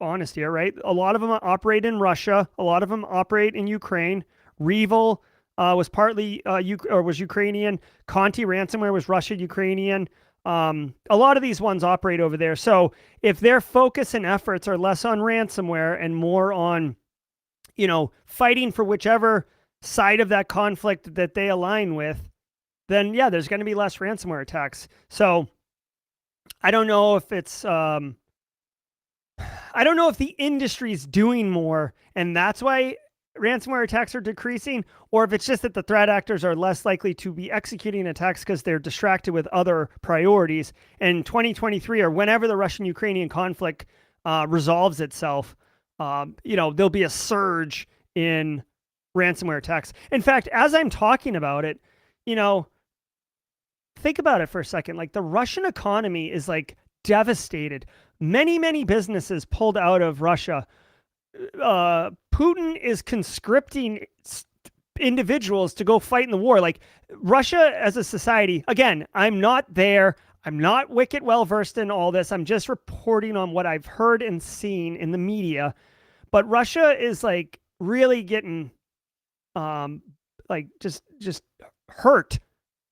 honest here, right? A lot of them operate in Russia. A lot of them operate in Ukraine. Revil was partly was Ukrainian. Conti ransomware was Russia, Ukrainian. A lot of these ones operate over there. So if their focus and efforts are less on ransomware and more on, fighting for whichever side of that conflict that they align with, then yeah, there's going to be less ransomware attacks. So I don't know if it's, I don't know if the industry's doing more and that's why ransomware attacks are decreasing, or if it's just that the threat actors are less likely to be executing attacks because they're distracted with other priorities. In 2023, or whenever the Russian-Ukrainian conflict resolves itself, there'll be a surge in ransomware attacks. In fact, as I'm talking about it, think about it for a second. Like, the Russian economy is, like, devastated. Many, many businesses pulled out of Russia. Putin is conscripting individuals to go fight in the war. Like, Russia as a society, again, I'm not there. I'm not wicked well versed in all this. I'm just reporting on what I've heard and seen in the media. But Russia is, like, really getting just hurt.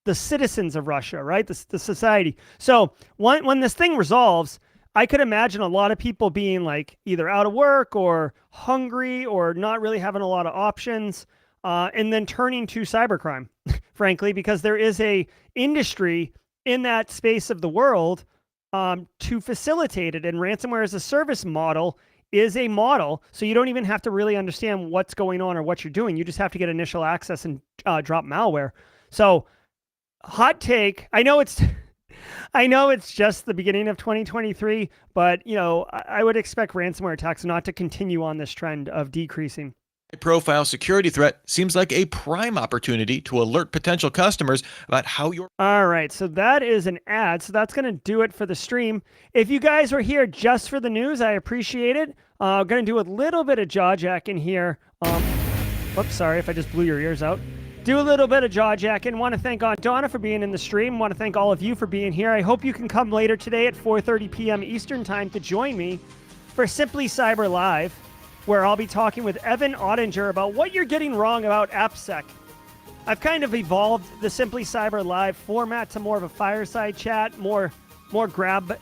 The citizens of Russia, right? The society. So when this thing resolves, I could imagine a lot of people being, like, either out of work or hungry or not really having a lot of options, and then turning to cybercrime, frankly, because there is a industry in that space of the world to facilitate it. And ransomware as a service model is a model, so you don't even have to really understand what's going on or what you're doing. You just have to get initial access and drop malware. So, hot take. I know it's just the beginning of 2023, but I would expect ransomware attacks not to continue on this trend of decreasing. High-profile security threat seems like a prime opportunity to alert potential customers about how your... All right, so that is an ad, so that's going to do it for the stream. If you guys were here just for the news, I appreciate it. I'm going to do a little bit of jaw jacking here. Whoops, sorry if I just blew your ears out. Do a little bit of jaw jacking. Want to thank Aunt Donna for being in the stream. Want to thank all of you for being here. I hope you can come later today at 4:30 p.m. Eastern Time to join me for Simply Cyber Live, where I'll be talking with Evan Ottinger about what you're getting wrong about AppSec. I've kind of evolved the Simply Cyber Live format to more of a fireside chat, more grab.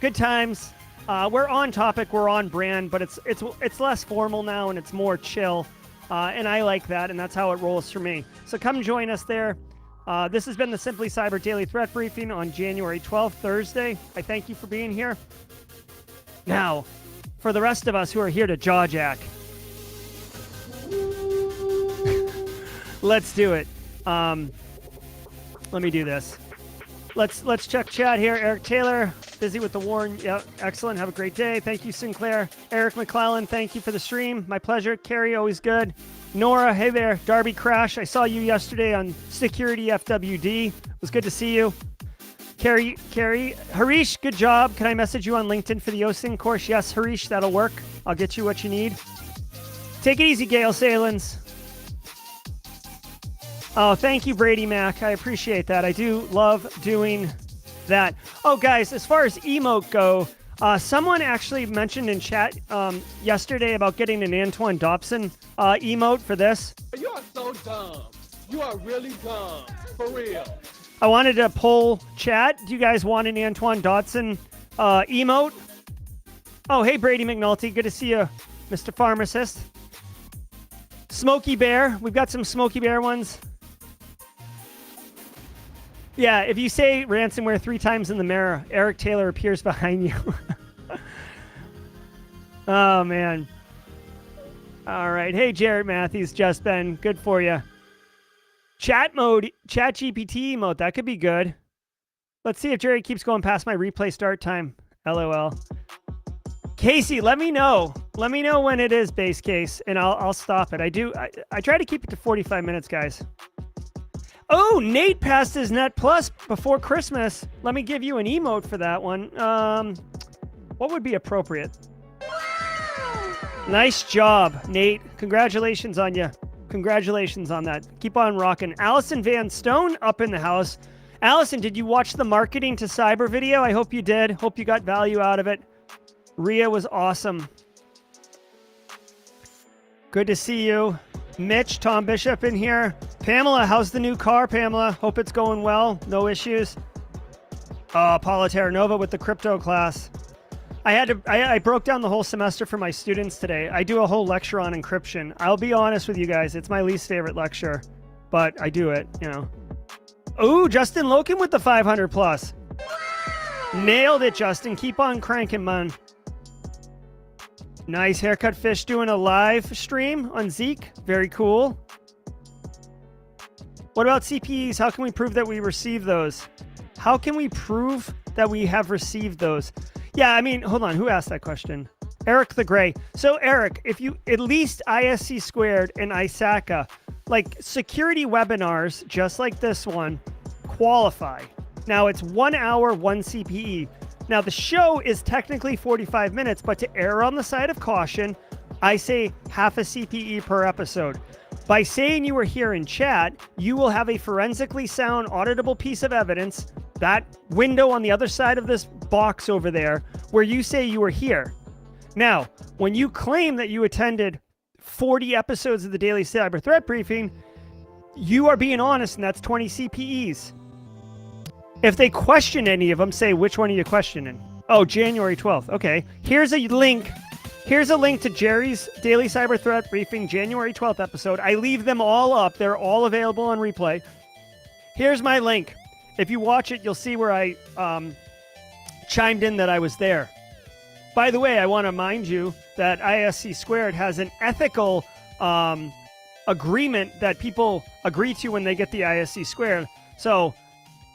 Good times. We're on topic, we're on brand, but it's less formal now and it's more chill. And I like that, and that's how it rolls for me. So come join us there. This has been the Simply Cyber Daily Threat Briefing on January 12th, Thursday. I thank you for being here. Now, for the rest of us who are here to jaw jack, let's do it. Let me do this. Let's check chat here. Eric Taylor, busy with the warn. Yeah, excellent. Have a great day. Thank you, Sinclair. Eric McClellan, thank you for the stream. My pleasure. Carrie, always good. Nora, hey there. Darby Crash, I saw you yesterday on Security FWD. It was good to see you. Carrie, Harish, good job. Can I message you on LinkedIn for the OSINT course? Yes, Harish, that'll work. I'll get you what you need. Take it easy, Gail Salins. Oh, thank you, Brady Mac. I appreciate that. I do love doing that. Oh, guys, as far as emote go, someone actually mentioned in chat yesterday about getting an Antoine Dobson emote for this. You are so dumb. You are really dumb. For real. I wanted to poll chat. Do you guys want an Antoine Dodson emote? Oh, hey, Brady McNulty. Good to see you, Mr. Pharmacist. Smokey Bear. We've got some Smokey Bear ones. Yeah, if you say ransomware 3 times in the mirror, Eric Taylor appears behind you. Oh, man. All right. Hey, Jared Matthews, just been good for you. Chat mode, chat GPT emote, that could be good. Let's see if Jerry keeps going past my replay start time. LOL. Casey, let me know. Let me know when it is, base case, and I'll stop it. I try to keep it to 45 minutes, guys. Oh, Nate passed his Net Plus before Christmas. Let me give you an emote for that one. What would be appropriate? Nice job, Nate. Congratulations on you. Congratulations on that. Keep on rocking. Allison Van Stone up in the house. Allison, did you watch the Marketing to Cyber video? I hope you did. Hope you got value out of it. Rhea was awesome. Good to see you. Mitch, Tom Bishop in here. Pamela, how's the new car, Pamela? Hope it's going well. No issues. Paula Terranova with the crypto class. I broke down the whole semester for my students today. I do a whole lecture on encryption. I'll be honest with you guys. It's my least favorite lecture, but I do it, you know. Ooh, Justin Loken with the 500 plus. Nailed it, Justin. Keep on cranking, man. Nice. Haircut Fish doing a live stream on Zeke. Very cool. What about CPEs? How can we prove that we received those? How can we prove that we have received those? Yeah, I mean, hold on. Who asked that question? Eric the Gray. So, Eric, if you at least ISC squared and ISACA, like security webinars, just like this one, qualify. Now, it's 1 hour, 1 CPE. Now, the show is technically 45 minutes, but to err on the side of caution, I say half a CPE per episode. By saying you were here in chat, you will have a forensically sound, auditable piece of evidence, that window on the other side of this box over there, where you say you were here. Now, when you claim that you attended 40 episodes of the Daily Cyber Threat Briefing, you are being honest, and that's 20 CPEs. If they question any of them, say, which one are you questioning? Oh, January 12th. Okay. Here's a link. Here's a link to Jerry's Daily Cyber Threat Briefing, January 12th episode. I leave them all up. They're all available on replay. Here's my link. If you watch it, you'll see where I chimed in that I was there. By the way, I want to remind you that ISC Squared has an ethical agreement that people agree to when they get the ISC Squared. So,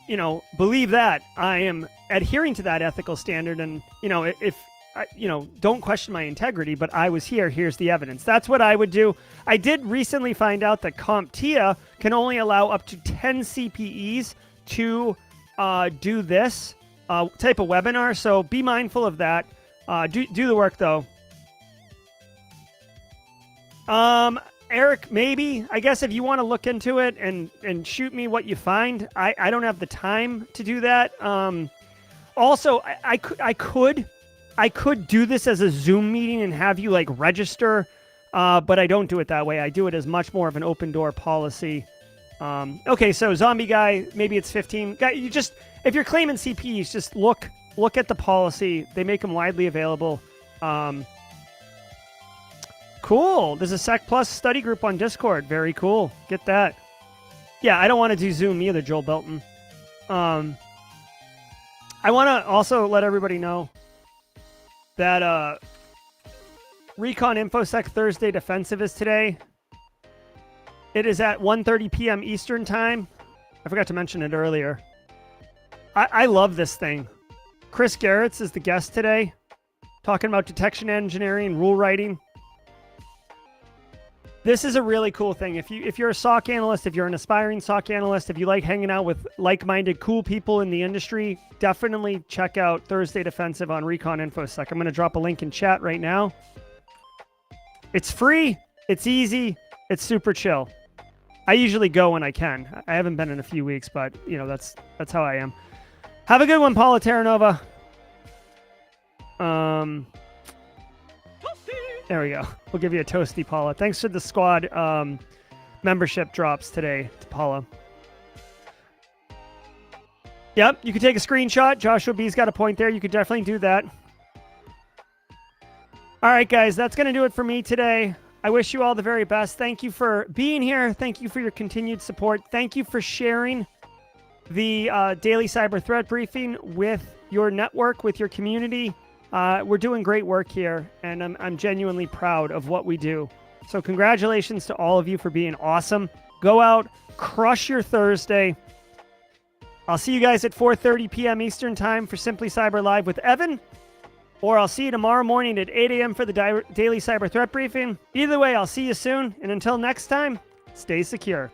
you know, believe that I am adhering to that ethical standard. And, you know, if, don't question my integrity, but I was here. Here's the evidence. That's what I would do. I did recently find out that CompTIA can only allow up to 10 CPEs to do this type of webinar. So be mindful of that. Do the work, though. Eric, maybe. I guess if you want to look into it and shoot me what you find, I don't have the time to do that. Also, I could do this as a Zoom meeting and have you like register, but I don't do it that way. I do it as much more of an open door policy. Okay, so zombie guy, maybe it's 15. Guy, you just, if you're claiming CPEs, just look at the policy. They make them widely available. Cool. There's a Sec Plus study group on Discord. Very cool. Get that. Yeah, I don't want to do Zoom either, Joel Belton. I want to also let everybody know that Recon InfoSec Thursday Defensive is today. It is at 1:30 p.m. Eastern Time. I forgot to mention it earlier. I love this thing. Chris Garretts is the guest today, talking about detection engineering, rule writing. This is a really cool thing. If you're a SOC analyst, if you're an aspiring SOC analyst, if you like hanging out with like-minded, cool people in the industry, definitely check out Thursday Defensive on Recon InfoSec. I'm going to drop a link in chat right now. It's free. It's easy. It's super chill. I usually go when I can. I haven't been in a few weeks, but that's how I am. Have a good one, Paula Terranova. There we go. We'll give you a toasty, Paula. Thanks for the squad membership drops today, to Paula. Yep, you could take a screenshot. Joshua B's got a point there. You could definitely do that. All right, guys, that's going to do it for me today. I wish you all the very best. Thank you for being here. Thank you for your continued support. Thank you for sharing the daily cyber threat briefing with your network, with your community. We're doing great work here, and I'm genuinely proud of what we do. So congratulations to all of you for being awesome. Go out, crush your Thursday. I'll see you guys at 4:30 p.m. Eastern Time for Simply Cyber Live with Evan, or I'll see you tomorrow morning at 8 a.m. for the daily cyber threat briefing. Either way, I'll see you soon, and until next time, stay secure.